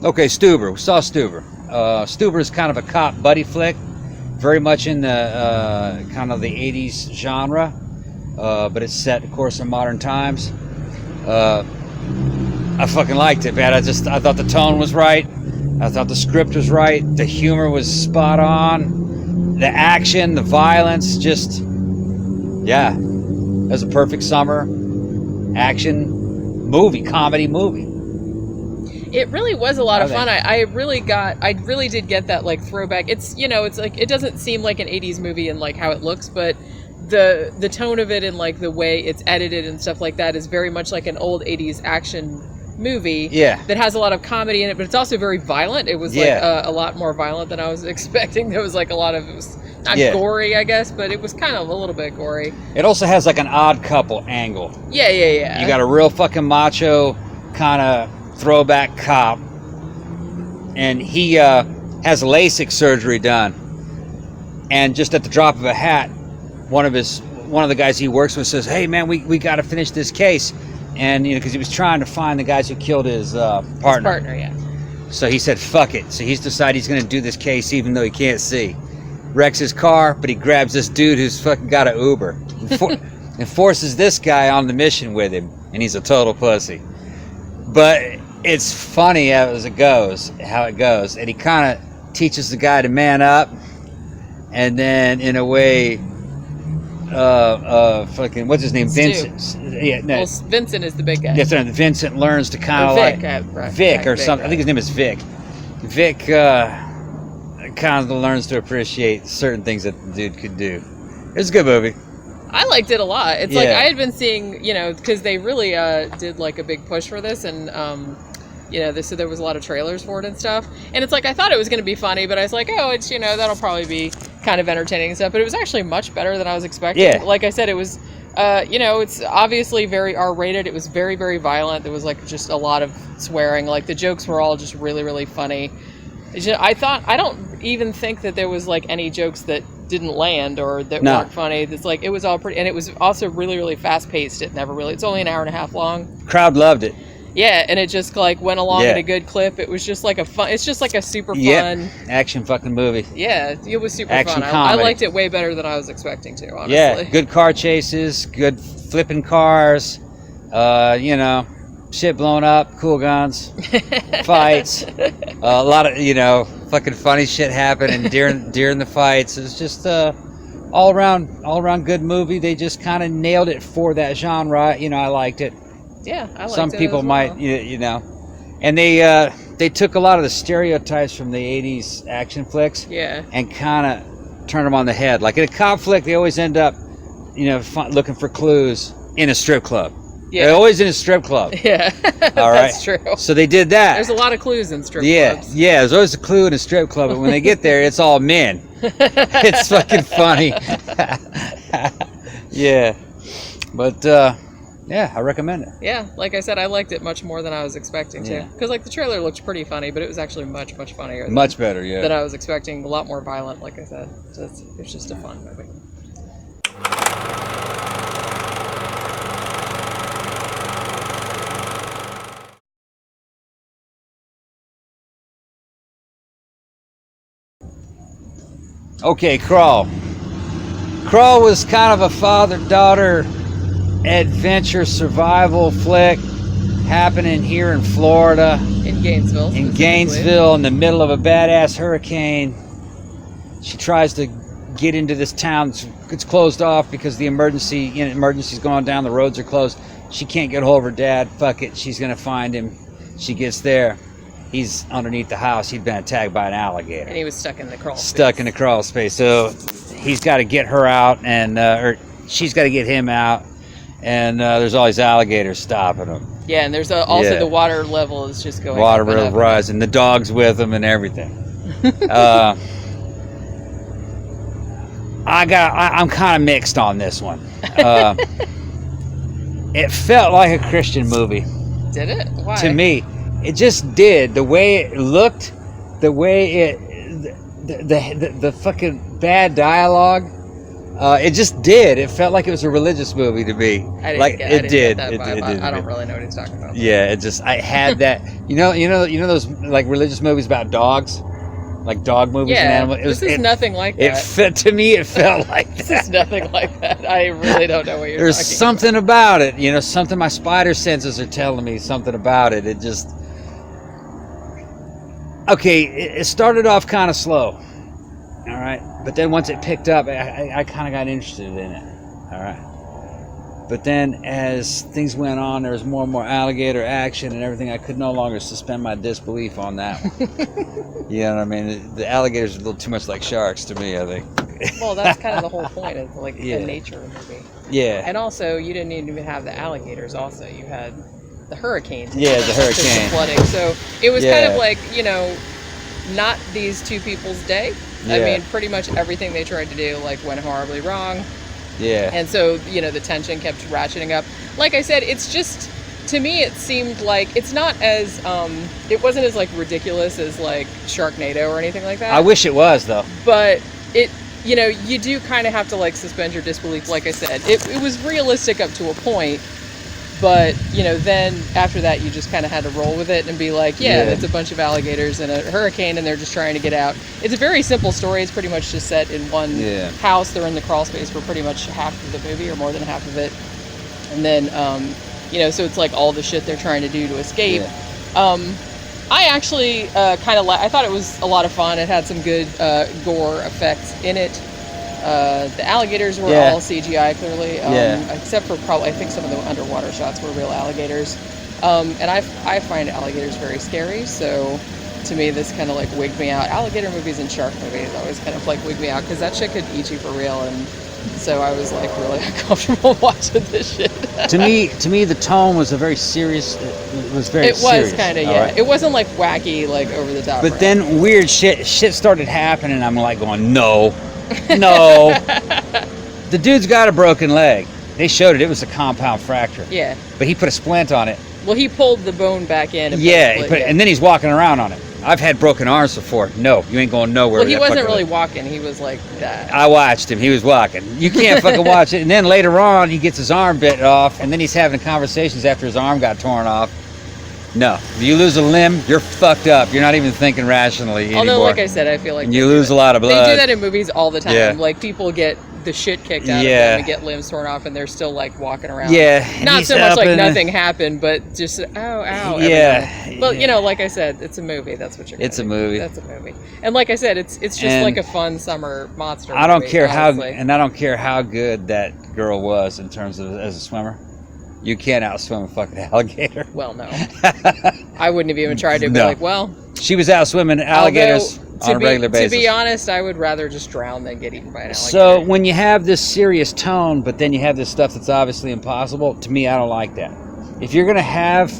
Okay, Stuber. We saw Stuber. Stuber is kind of a cop buddy flick, very much in the kind of the 80s genre, but it's set, of course, in modern times. I fucking liked it, man. I thought the tone was right. I thought the script was right. The humor was spot on. The action, the violence, just, yeah. It was a perfect summer action movie, comedy movie. It really was a lot of fun. I really did get that like throwback. It's, it's like, it doesn't seem like an 80s movie in like how it looks, but the tone of it and like the way it's edited and stuff like that is very much like an old 80s action movie. Yeah. That has a lot of comedy in it, but it's also very violent. It was like a lot more violent than I was expecting. There was like it was not gory, I guess, but it was kind of a little bit gory. It also has like an Odd Couple angle. Yeah. You got a real fucking macho kind of throwback cop, and he has LASIK surgery done, and just at the drop of a hat, one of the guys he works with says, "Hey man, we got to finish this case," and because he was trying to find the guys who killed his partner. His partner, yeah. So he said, "Fuck it." So he's decided he's going to do this case even though he can't see. Wrecks his car, but he grabs this dude who's fucking got an Uber and forces this guy on the mission with him, and he's a total pussy. But it's funny how it goes, and he kind of teaches the guy to man up, and then in a way, fucking what's his name, Vincent? Yeah, no, well, Vincent is the big guy. Yes, Vincent learns to kind of Vic or something. I think his name is Vic. Vic kind of learns to appreciate certain things that the dude could do. It's a good movie. I liked it a lot. It's like I had been seeing, because they really did like a big push for this, and so there was a lot of trailers for it and stuff. And it's like I thought it was going to be funny, but I was like, oh, it's that'll probably be kind of entertaining and stuff. But it was actually much better than I was expecting. Yeah. Like I said, it was, it's obviously very R-rated. It was very, very violent. There was like just a lot of swearing. Like the jokes were all just really, really funny. I don't even think that there was like any jokes that didn't land or that weren't funny. It's like it was all pretty, and it was also really, really fast paced. It's only an hour and a half long. Crowd loved it. Yeah, and it just like went along at a good clip. It was just like it's just like a super fun action fucking movie. Yeah, it was super action fun. Comedy. I liked it way better than I was expecting to, honestly. Yeah, good car chases, good flipping cars, shit blown up, cool guns, fights, a lot of fucking funny shit happening during the fights. It's just all around good movie. They just kind of nailed it for that genre. I liked it. Yeah, I liked it. Some people might, and they took a lot of the stereotypes from the 80s action flicks, and kind of turned them on the head. Like in a cop flick, they always end up, looking for clues in a strip club. Yeah. They're always in a strip club. Yeah, all right. That's true. So they did that. There's a lot of clues in strip clubs. Yeah, there's always a clue in a strip club, but when they get there, it's all men. It's fucking funny. Yeah, but I recommend it. Yeah, like I said, I liked it much more than I was expecting to. Because like the trailer looked pretty funny, but it was actually much, much funnier. Much better, yeah. Than I was expecting. A lot more violent, like I said. So it's just a fun movie. Okay, Crawl. Crawl was kind of a father-daughter adventure survival flick happening here in Florida. In Gainesville. In Gainesville, in the middle of a badass hurricane. She tries to get into this town. It's closed off because the emergency's going down. The roads are closed. She can't get hold of her dad. Fuck it. She's going to find him. She gets there. He's underneath the house. He'd been attacked by an alligator. And he was stuck in the crawl space. Stuck in the crawl space. So he's got to get her out, and or she's got to get him out. And there's all these alligators stopping him. Yeah, and there's also the water level is just going water level rising. The dog's with him and everything. I'm kind of mixed on this one. It felt like a Christian movie. Did it? Why? To me, it just did. The way it looked, the way the fucking bad dialogue. It just did. It felt like it was a religious movie to me. I didn't get that vibe. I don't really know what he's talking about. Yeah, I had that. You know those like religious movies about dogs, like dog movies and animals. This is nothing like that. It felt like that. This is nothing like that. I really don't know what you're There's talking something about it. You know, something my spider senses are telling me something about it. It just. Okay, it started off kind of slow. All right, but then once it picked up, I kind of got interested in it. All right, but then as things went on, there was more and more alligator action and everything. I could no longer suspend my disbelief on that one. You know what I mean? The alligators are a little too much like sharks to me, I think. Well, that's kind of the whole point. It's like the nature of the movie. Yeah. And also, you didn't even have the alligators. Also, you had the hurricanes. Yeah, the hurricane. The flooding. So it was kind of like, you know, not these two people's day. Yeah. I mean, pretty much everything they tried to do like went horribly wrong. Yeah. And so, you know, the tension kept ratcheting up. Like I said, it's just, to me, it seemed like it's not as, it wasn't as like ridiculous as like Sharknado or anything like that. I wish it was though. But it, you know, you do kind of have to like suspend your disbelief. Like I said, it was realistic up to a point. But, you know, then after that, you just kind of had to roll with it and be like, yeah, it's a bunch of alligators and a hurricane and they're just trying to get out. It's a very simple story. It's pretty much just set in one house. They're in the crawl space for pretty much half of the movie or more than half of it. And then, you know, so it's like all the shit they're trying to do to escape. Yeah. I actually kind of I thought it was a lot of fun. It had some good gore effects in it. The alligators were all CGI, clearly, except for probably, I think some of the underwater shots were real alligators. And I find alligators very scary, so to me this kind of like wigged me out. Alligator movies and shark movies always kind of like wig me out, because that shit could eat you for real, and so I was like really uncomfortable watching this shit. to me, the tone was a very serious. It was very. It was kind of It wasn't like wacky, like over the top. But then weird shit started happening. I'm like going, no. The dude's got a broken leg. They showed it. It was a compound fracture. Yeah. But he put a splint on it. Well, he pulled the bone back in. And and then he's walking around on it. I've had broken arms before. No, you ain't going nowhere. Well, he wasn't really walking. He was like that. I watched him. He was walking. You can't fucking watch it. And then later on, he gets his arm bit off, and then he's having conversations after his arm got torn off. No, if you lose a limb, you're fucked up. You're not even thinking rationally anymore. Although, like I said, I feel like you lose a lot of blood. They do that in movies all the time. Yeah. Like people get the shit kicked out of them and get limbs torn off, and they're still like walking around. Yeah, not so much like nothing happened, but just ow. Yeah. Well, you know, like I said, it's a movie. That's what you're. It's a movie. That's a movie. And like I said, it's just like a fun summer monster. I don't care honestly. I don't care how good that girl was in terms of as a swimmer. You can't outswim a fucking alligator. Well, no. I wouldn't have even tried to be like, well. She was outswimming alligators on a regular basis. To be honest, I would rather just drown than get eaten by an alligator. So when you have this serious tone, but then you have this stuff that's obviously impossible, to me, I don't like that. If you're going to have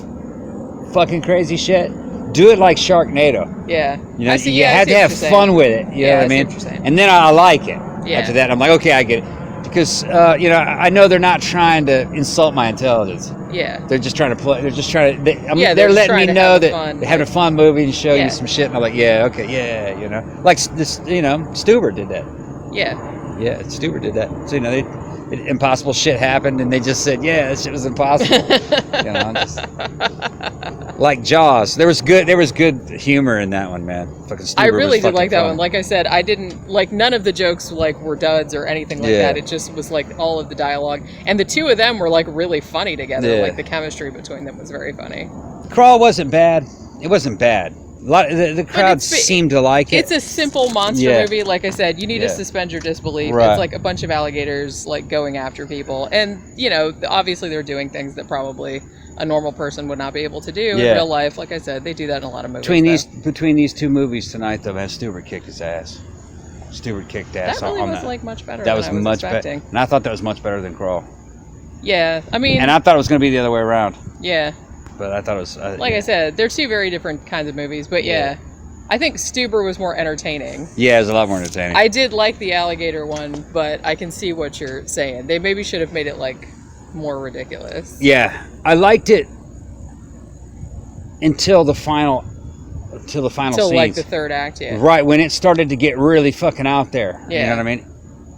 fucking crazy shit, do it like Sharknado. Yeah. You know, you had to have fun with it. You know what I mean? And then I like it. Yeah. After that, I'm like, okay, I get it. Because, you know, I know they're not trying to insult my intelligence. Yeah. They're just trying to play. They're just trying to. They're letting me know that they're having a fun movie and show you some shit. And I'm like, yeah, okay, yeah, you know. Like this, you know, Stuber did that. Yeah. Yeah, Stuber did that. So, you know, impossible shit happened and they just said, yeah, that shit was impossible. You know, like Jaws. There was good humor in that one, man. Fucking Stuber I really did like that fun. one. Like I said, I didn't like none of the jokes like were duds or anything like that. It just was like all of the dialogue, and the two of them were like really funny together. Yeah. Like the chemistry between them was very funny. Crawl wasn't bad. It wasn't bad. A lot of the crowd seemed to like it. It's a simple monster movie. Like I said, you need to suspend your disbelief. Right. It's like a bunch of alligators like going after people, and you know, obviously they're doing things that probably a normal person would not be able to do in real life. Like I said, they do that in a lot of movies. Between these two movies tonight, though, man, Stuber kicked his ass. Stuber kicked ass. That really on was that. like much better. That than was I was much better, expecting. and I thought that was much better than Crawl. Yeah, I mean, and I thought it was going to be the other way around. Yeah. But I thought it was like I said, they're two very different kinds of movies. But I think Stuber was more entertaining. Yeah, it was a lot more entertaining. I did like the alligator one, but I can see what you're saying. They maybe should have made it like more ridiculous. Yeah, I liked it until the final Until scenes. like the third act, Right, when it started to get really fucking out there. Yeah. You know what I mean?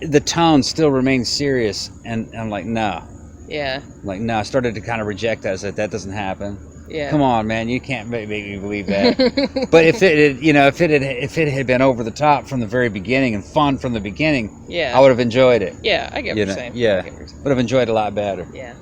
the tone still remained serious, and I'm like, no. Yeah. Like, no, I started to kind of reject that. I said, that doesn't happen. Yeah. Come on, man, you can't make me believe that. But if it had been over the top from the very beginning and fun from the beginning, yeah, I would have enjoyed it. Yeah, I get what you're saying. Yeah, I get what you're saying. would have enjoyed it a lot better. Yeah.